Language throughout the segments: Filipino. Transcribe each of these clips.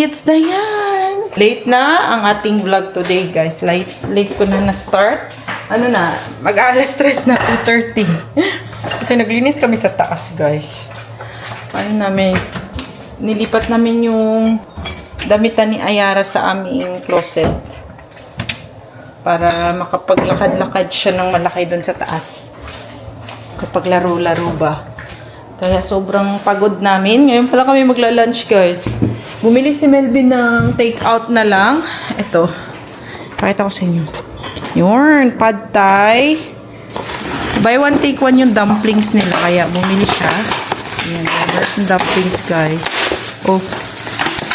it's Dayan! Late na ang ating vlog today, guys. Late ko na na-start. Ano na, mag-alas 3 na, 2:30. Kasi naglinis kami sa taas, guys. Ano namin, nilipat namin yung damitan ni Ayara sa aming closet. Para makapaglakad-lakad siya ng malaki doon sa taas. Kapag laro-laro ba. Kaya sobrang pagod namin. Ngayon pala kami magla-lunch, guys. Bumili si Melvin ng take-out na lang. Ito. Pakita ko sa inyo. Yun. Pad Thai. Buy one, take one yung dumplings nila. Kaya bumili siya. Ayan. There's yung dumplings, guys. Oh.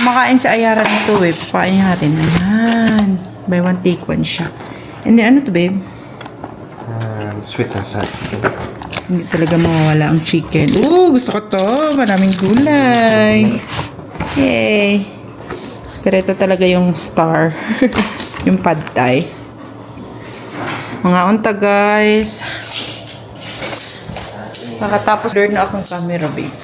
Kumakain sa Ayara nito, eh. Papain natin. Ayan. Buy one, take one siya. And then, ano to, babe? Sweet and sour chicken. Hindi talaga mawawala ang chicken. Gusto ko to. Maraming gulay. Yay. Pero ito talaga yung star. Yung Pad Thai. Mga unta, guys. Nakatapos order na akong camera, babe.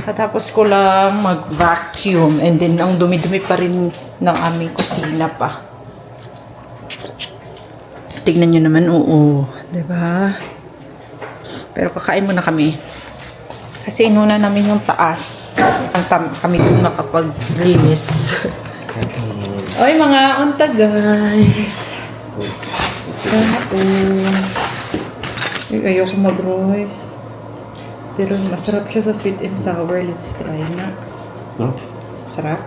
Katapos ko lang mag-vacuum. And then, ang dumi-dumi pa rin ng aming kusina pa. Tignan nyo naman, oo. Diba? Pero kakain muna kami. Kasi inuna namin yung taas. Kami dun makapaglinis. Oy, mga unta, guys. Ay, ayoko mag-roast. Pero masarap siya sa sweet and sour. Let's try na. No? Sarap.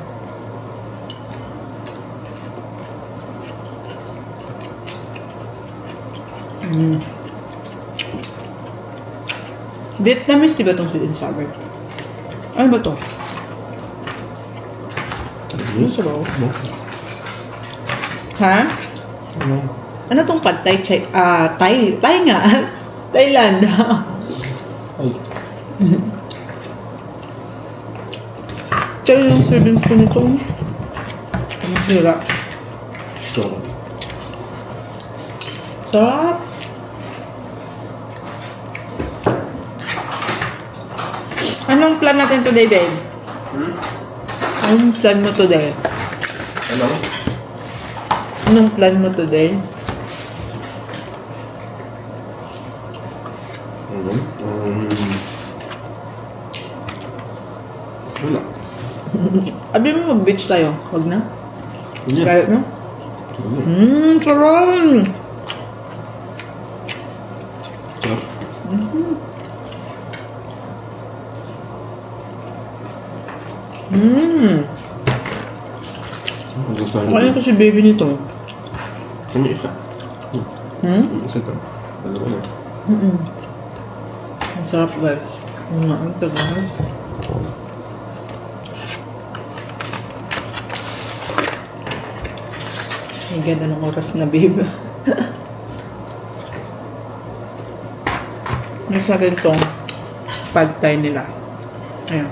Vietnamese, diba itong sweet and sour? Ano ba ito? Ano sabaw? Ha? Ano? Ano itong Pad Thai? Thai nga. Thailand. Ay. Kaya yung serving spoon ito. Ang sira. So, Sarap. Anong plan natin today, babe? Anong plan mo today? ano? Anong plan mo today? Ano? Wala. Abi mo mag-beach tayo. Huwag na. Hindi. Kaya no? Hindi. Sarap! Sarap. Gusto Kaya ito si baby nito. Ano isa? Isa to. Dalawa lang. Ang sarap, guys. Ang tagal. Ay, ganda ng oras na, babe. Yung sa akin itong Pad Thai nila. Ayan.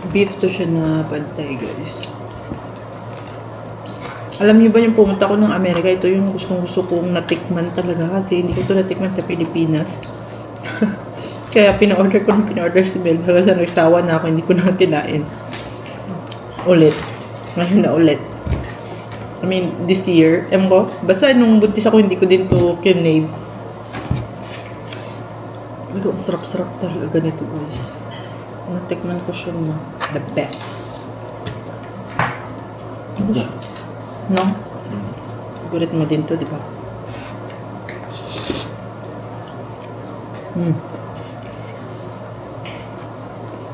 Beef to siya na Pad Thai, guys. Alam niyo ba yung pumunta ko ng Amerika, ito yung gustong-gusto kong natikman talaga kasi hindi ko ito natikman sa Pilipinas. Kaya pina-order ko ng pina-order si Bel. Kasi nagsawa na ako, hindi ko na kinain. Ulit. Ngayon na ulit. I mean, this year. Ewan ko. Basta nung buntis ako, hindi ko din to kinave. Pero ang sarap-sarap talaga ganito, guys. Natikman ko siya na the best. No? Gulit mo din to, di ba?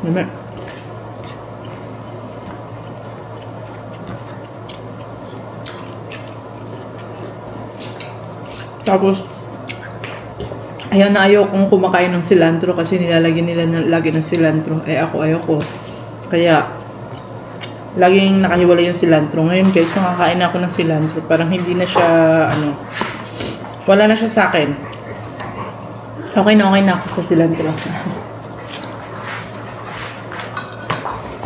Naman. Tapos, ayaw na ayaw kong kumakain ng cilantro kasi nilalagyan nila lagi ng cilantro. Ako ayoko. Kaya, laging nakahiwalay yung cilantro. Ngayon guys, nakakain ako ng cilantro. Parang hindi na siya, wala na siya sa akin. Okay na ako sa cilantro.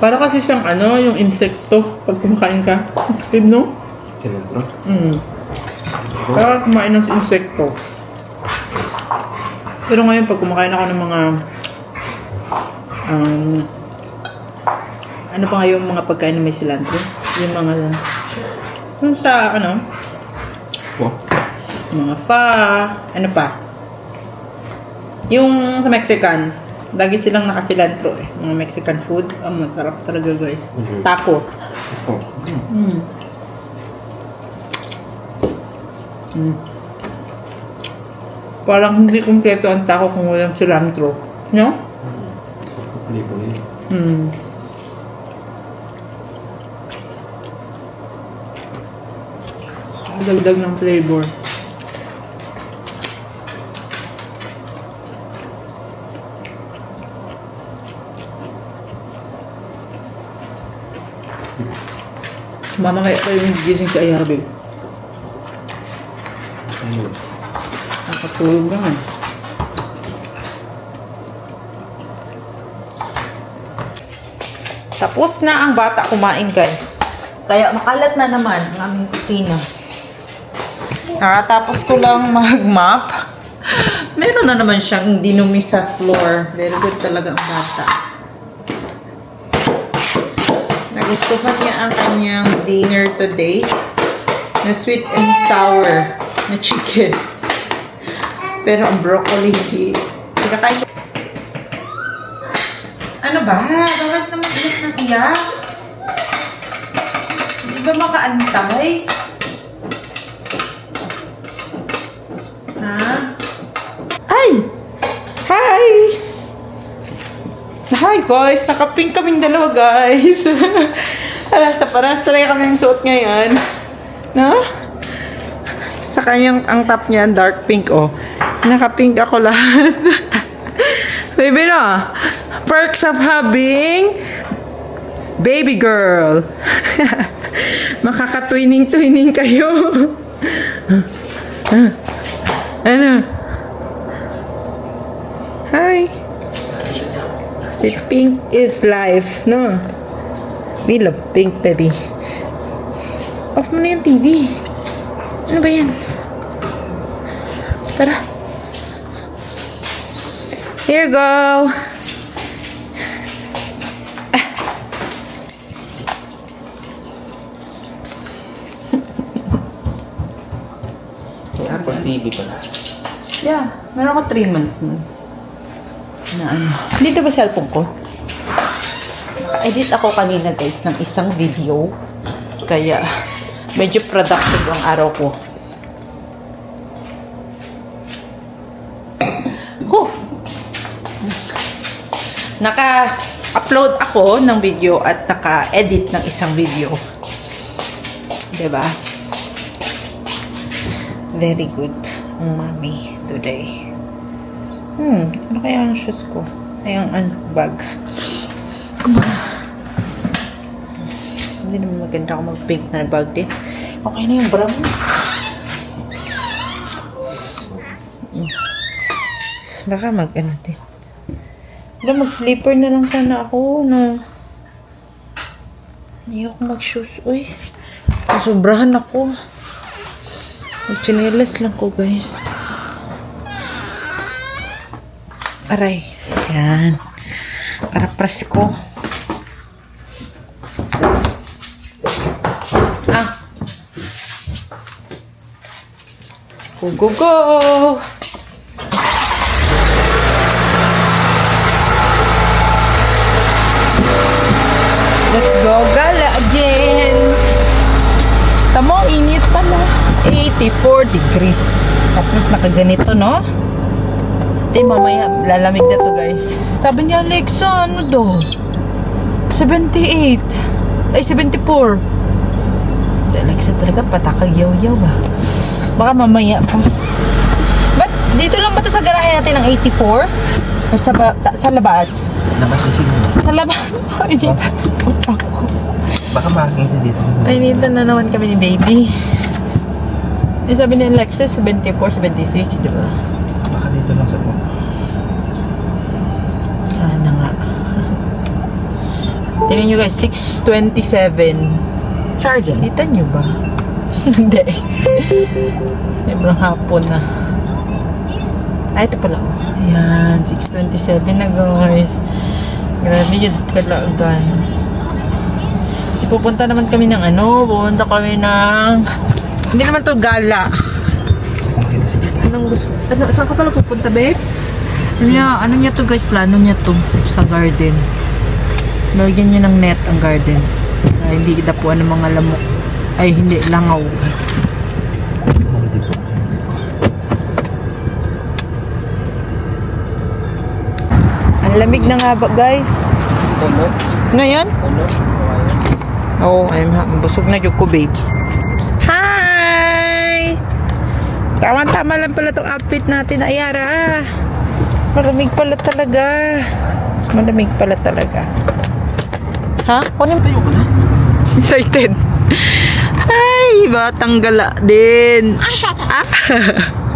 Para kasi siyang yung insekto pag kumakain ka. No? Cilantro? Para kumain ng insekto. Pero ngayon, pag kumakain ako ng mga Ano pa nga yung mga pagkain na may cilantro? Yung mga, yung sa, ano? Wow. Mga pho, ano pa? Yung sa Mexican, lagi silang nakasilantro eh. Mga Mexican food. Masarap talaga guys. Taco. Oh. Parang hindi kumpleto ang taco kung walang cilantro. No? Hindi ko rin. Dagdag ng flavor. Mamamaya pa yung gising si Ayara, babe. Ano? Nakatulog naman. Tapos na ang bata kumain, guys. Kaya makalat na naman ang aming kusina. Nakatapos ko lang mag-mop. Meron na naman siyang dinumi sa floor. Very good talaga ang bata. Nagustuhan niya ang kanyang dinner today na sweet and sour na chicken. Pero ang broccoli hindi. Kinakain. Ano ba? Bakit naman iyak ng iyak? Hindi ba makaantay? Ha? Ay! Hi! Hi guys! Nakapink kaming dalawa guys. Paras talaga kami yung suot ngayon. No? Sa kanyang ang top niya, dark pink oh. Nakapink ako lahat. Baby no? Perks of having baby girl. Makakatwining-twining kayo. Ano? Hi. Si Pink is life, no? We love Pink, baby. Off mo na yung TV. Ano ba yan? Tara. Here you go. Apple TV pala. Yeah, meron ako 3 months na. Na ano. Dito ba cellphone ko? Naka-edit ako kanina guys ng isang video. Kaya medyo productive ang araw ko. Huh! Naka-upload ako ng video at naka-edit ng isang video. Diba? Very good ang mami today. Ano kaya ang shoes ko? Ay, ang bag. Hindi naman maganda ako mag-pink na bag din. Okay na yung brown. Baka mag-ano din. Mag-slipper na lang sana ako na hindi ako mag-shoes. Uy, sobrahan ako. Mag-chinelas lang ko, guys. Aray. Yan. Para presko. Go, go, go! Let's go, gala again! Tamo, init pala. 84 degrees. Tapos nakaganito, no? Di, mamaya, lalamig na to, guys. Sabi niya, Alexa, ano do? 78. Ay, 74. Si Alexa talaga, patakag yaw-yaw ba? Baka mamaya pa. Ba't dito lang ba to sa garahe natin ng 84? O sa labas? Labas na siguro. Sa labas? Ay, dito. Baka makakita dito. Ay, dito na naman kami ni baby. Eh, sabi ni Alexis, 74, 76, di ba? Baka dito lang sa po. Sana nga. Tingnan nyo guys, 6:27. Charger? Kita nyo ba? Hindi. Sobrang hapon na. Ay, ito pala. Ayan, 6:27 na guys. Grabe yun, kalaagan. Pupunta naman kami ng pupunta kami ng... Hindi naman to gala. Anong gusto? Saan ka pala pupunta, babe? Ano niya to guys? Plano niya to sa garden. Lagyan niya ng net ang garden. Para hindi dapuan ng mga lamok. Ay, hindi, langaw. Hindi po. Ang lamig na nga ba, guys? Tulog? Ngayon? Tulog? Oo, busog na yung ko, babe. Hi! Tama-tama lang pala itong outfit natin, Ayara. Malamig pala talaga. Malamig pala talaga. Ha? Kunin Tayo ko na. excited. Ay, batang gala din. Ah.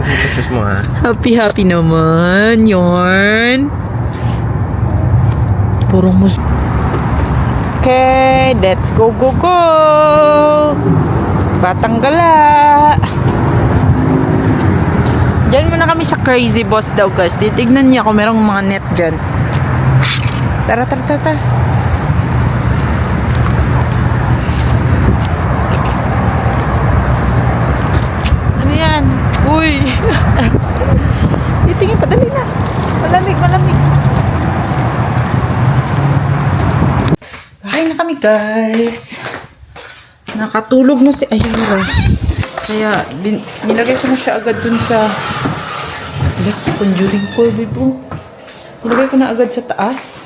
Pagkakas mo ha. Happy naman. Yun. Puro mus... Okay, let's go. Batang gala. Diyan muna kami sa Crazy Boss daw, guys. Titignan niya kung merong mga net dyan. Tara. Ano yan? Uy! Titingin, padali na. Malamig. Bahay na kami, guys. Nakatulog na si Ayura. Kaya, nilagay ko na siya agad dun sa... Conjuring 4, bibo. Nilagay ko na agad sa taas.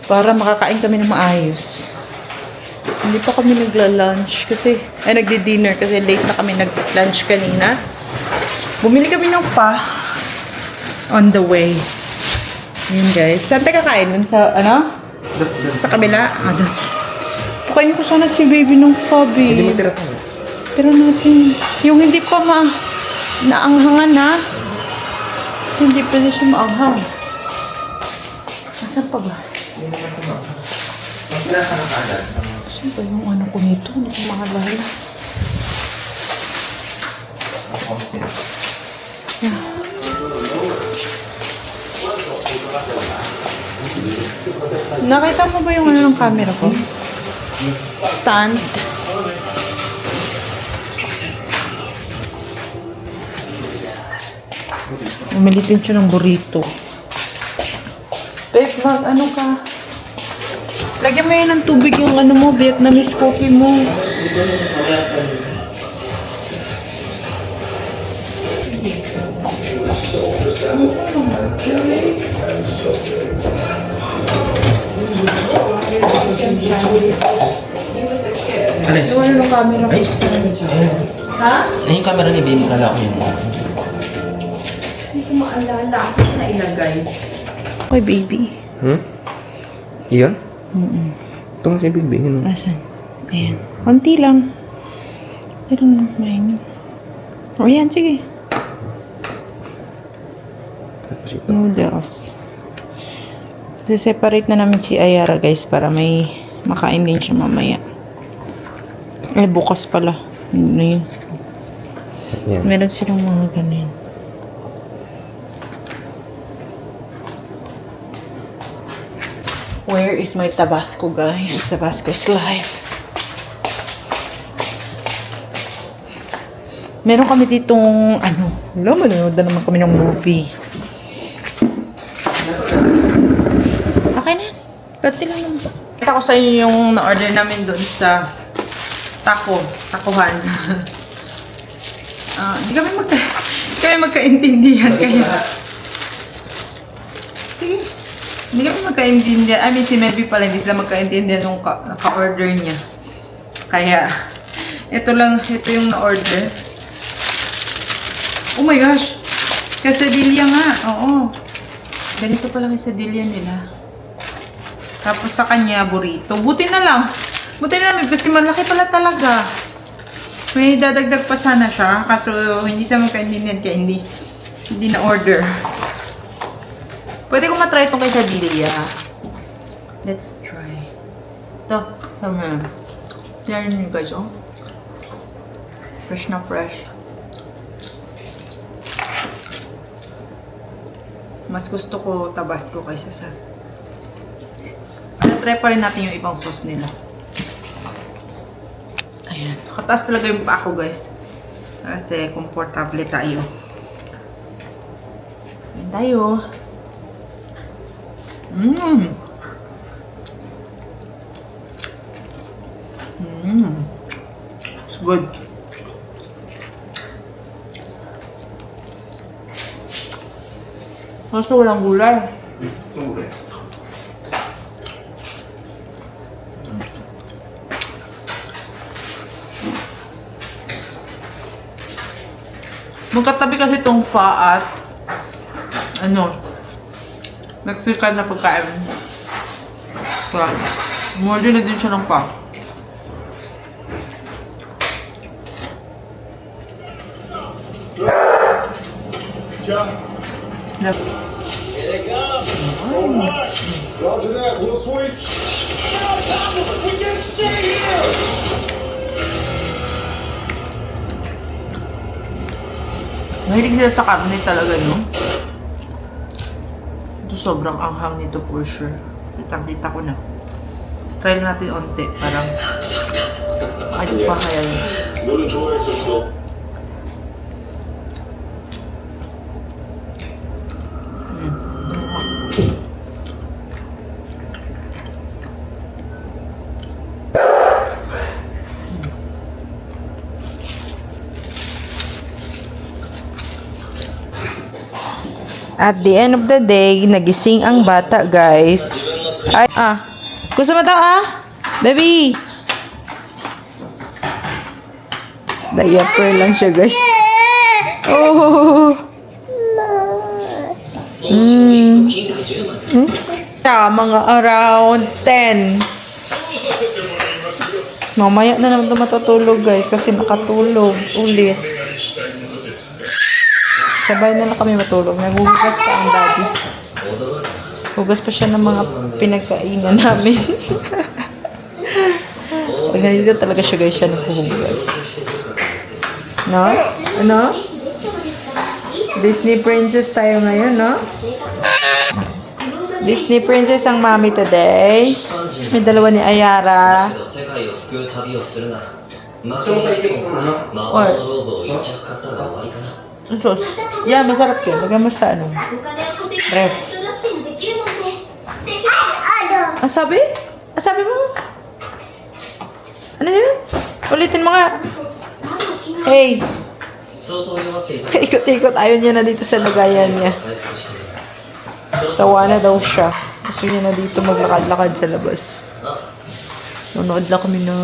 Para makakain kami ng maayos. Hindi pa kami nagla-lunch kasi... Ay, nagdi-dinner kasi late na kami nag-lunch kanina. Bumili kami ng on the way. Yun, guys. Saan tayo kakain? Dun sa, sa kabila? Doon. Pakain ko sana si baby ng Fabi. Hindi mo tira pa. Pero natin, yung hindi pa naanghangan na. Kasi hindi pwede siya maanghang. Nasaan pa ba? Saan ba yung ko nito? Hindi ko makalala. Yeah. Nakita mo ba yung ng camera ko? Stand. Umilitin siya ng burrito. Babe, ano ka? Lagyan mo yun ng tubig yung mo, Vietnamese coffee mo. Alis. Wala ng camera ko. Ha? Ay, yung camera ni Baby, kala ko yun. Hindi ko maalala kasi siya nailagay. Okay, baby. Iyan? Ito nga si Baby. Asan? Ayan. Konti lang. Pero mainit. O, ayan. Sige. Tapos ito. Noodles. Separate na namin si Ayara, guys, para may makain din siya mamaya. Ay, bukas pala. Ano yun? Yan. So, meron silang mga ganun. Where is my Tabasco, guys? Tabasco is life. Meron kami ditong, manonood na naman kami ng movie. Okay na. Pati lang naman. Kita ko sa inyo yung na-order namin doon sa takuhan. Hindi kami magkaintindihan kaya. Sige. Hindi kami magkaintindihan. I mean, si Melby pala, hindi sila magkaintindihan nung naka-order niya. Kaya, ito yung na-order. Oh my gosh! Quesadilla nga. Oo. Ganito pala quesadilla nila. Tapos sa kanya, burrito. Buti na lang kasi malaki pala talaga. May dadagdag pa sana siya. Kaso hindi sa magkaintindihan kaya hindi na order. Pwede ko matry itong quesadilla. Let's try. Ito. Tama. Tignan nyo guys, oh. Fresh na fresh. Mas gusto ko Tabasco kaysa sa try pa rin natin yung ibang sauce nila. Ayan. Nakataas talaga yung paa ko, guys. Kasi komportable tayo. Ayan tayo. It's good. Kaso walang gulay. Magkatabi kasi itong pho at Mexican na pagkain. So, umorder na din siya ng pho. Yep. Here they come. All right. Roger that. Little sweet. We can stay here. Mahilig sila sa karne talaga, no? Ito sobrang anghang nito for sure. Kitang-kita ko na. Try natin onte. Parang kahit pa kaya yun. 너는 좋아했었어. At the end of the day, nagising ang bata, guys. Ay, gusto mo daw, Baby! Diaper lang siya, guys. Oh! Mga around 10. Mamaya na naman ito matutulog, guys, kasi nakatulog ulit. Sabay na lang kami matulog. Naghuhugas pa ang daddy. Hugas pa siya ng mga pinagkainan namin. Pag nandito talaga siya, guys, siya naghuhugas. No? Ano? Disney princess tayo ngayon, no? Disney princess ang mami today. May dalawa ni Ayara. What? Ang sauce? Yeah, masarap yun. Lagyan mo sa ano? Ref. Sabi? Sabi mo? Ano yun? Ulitin mo nga. Hey! Ikot-ikot. Ayaw niya na dito sa lagayan niya. Tawa na daw siya. Gusto niya na dito maglakad-lakad sa labas. Nanood lang kami ng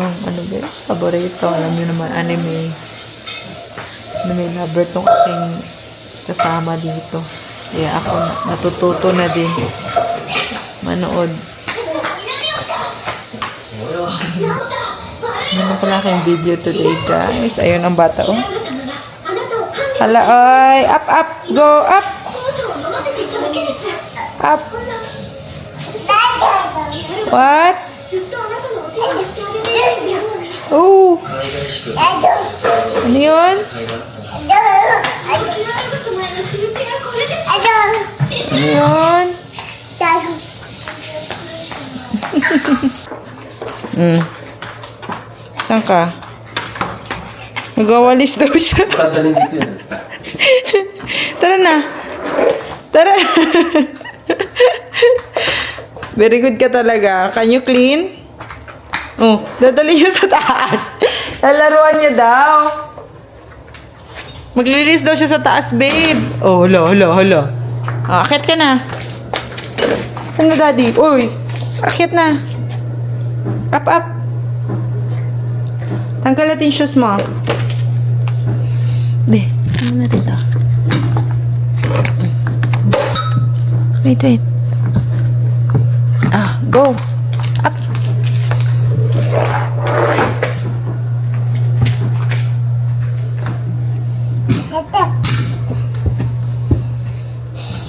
paborito. Alam niyo naman, anime. May lover tong aking kasama dito. Kaya ako natututo na din manood. Ano pala aking video today, guys. Ayun ang bata, oh. Hala, oy. Up, up. Go, up. Up. What? Oh. Ano yun? Ano yun? Saan ka? Nagawalis daw siya. Tara na. Tara. Very good ka talaga. Can you clean? Oh, dadali siya sa taas. Lalaruan niya daw. Maglilis daw siya sa taas, babe. Oh, hala. Akit ka na. Saan na, daddy? Uy, akit na. Up. Tanggal natin shoes mo. Be, ano natin to? Wait. Go. Up.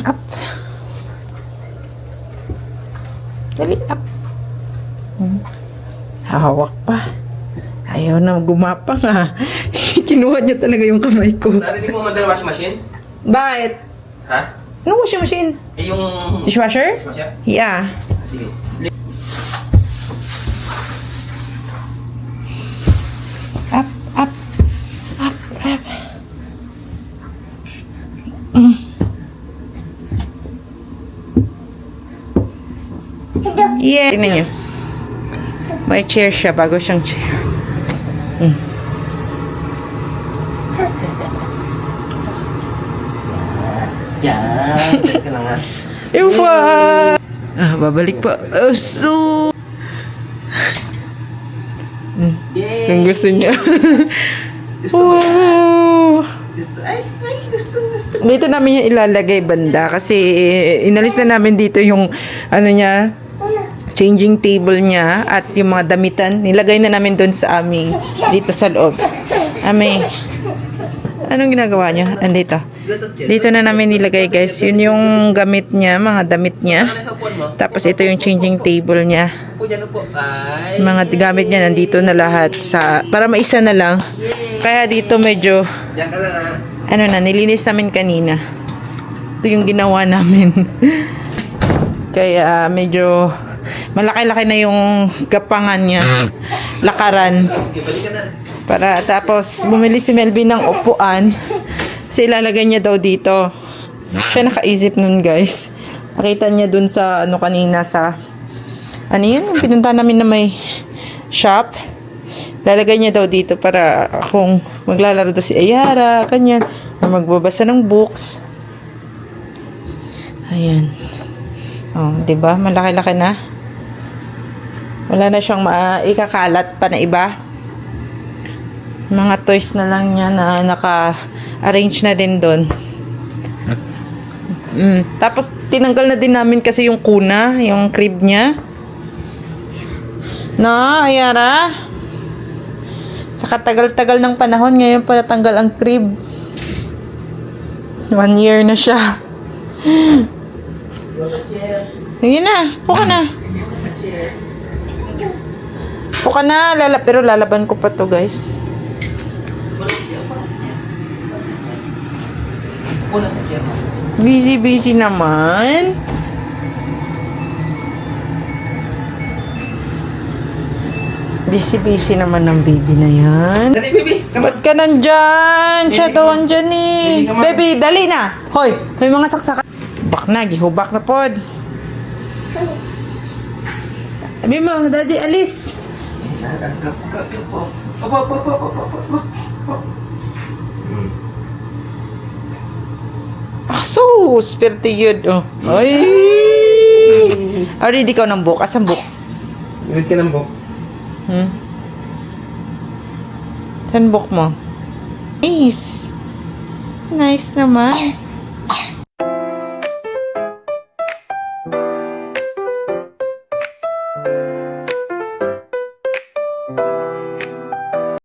Up. Dali, up. Hawak pa. Ayaw na gumapang, Kinuha niya talaga yung kamay ko. Narinig mo madala washing machine? Bakit? Ha? Anong washing machine? Eh, yung... Dishwasher? Dishwasher? Yeah. Sige. Yeah. Tingnan nyo. May chair siya, bago siyang chair. Yan. Teka lang ha. Ewa! Babalik pa. Oh, so... Yay! Ang gusto niya. Gusto mo yan? Wow! Gusto. Ay, gusto. Dito namin yung ilalagay banda kasi inalis na namin dito yung ano niya, changing table niya at yung mga damitan. Nilagay na namin doon sa aming dito sa loob. Anong ginagawa niyo? Andito. Dito na namin nilagay guys. Yun yung gamit niya, mga damit niya. Tapos ito yung changing table niya. Po dyan po. Ay. Mga gamit niya nandito na lahat sa para maisa na lang. Kaya dito medyo Diyan ka lang ha. ano na, nilinis namin kanina. Ito yung ginawa namin. Kaya medyo malaki-laki na yung gapangan niya. Lakaran. Sige, balik ka na. Para tapos bumili si Melvin ng upuan. Kasi ilalagay niya daw dito. Siya nakaisip nun guys. Nakita niya dun sa ano kanina sa ano yun? Yung pinunta namin na may shop. Lalagay niya daw dito para kung maglalaro daw si Ayara, kanyan, o magbabasa ng books. Ayan. Oh, 'di ba? Malaki-laki na. Wala na siyang ikakalat pa na iba. Mga toys na lang niya na naka-arrange na din doon. Tapos tinanggal na din namin kasi yung kuna, yung crib niya. No, Ayara? Sa katagal-tagal ng panahon, ngayon pa natanggal ang crib. 1 year na siya. Sige na, puka na. Puka na, pero lalaban ko pa to guys. Una sa chair mo. Busy naman. Busy naman ng baby na yan. Dali, baby. Come on. Ba't ka nandyan? Siya Baby, daw come on. andyan eh. Baby, come on. Baby, dali na. Hoy, may mga saksakan. Bak na, gihubak na pod. Sabi mo, daddy, alis. Opo. Ah, so, sperte yun. Oh. Ay. Already ikaw ng book. Asan book? Ingat ka ng book. Saan book mo? Nice. Nice naman.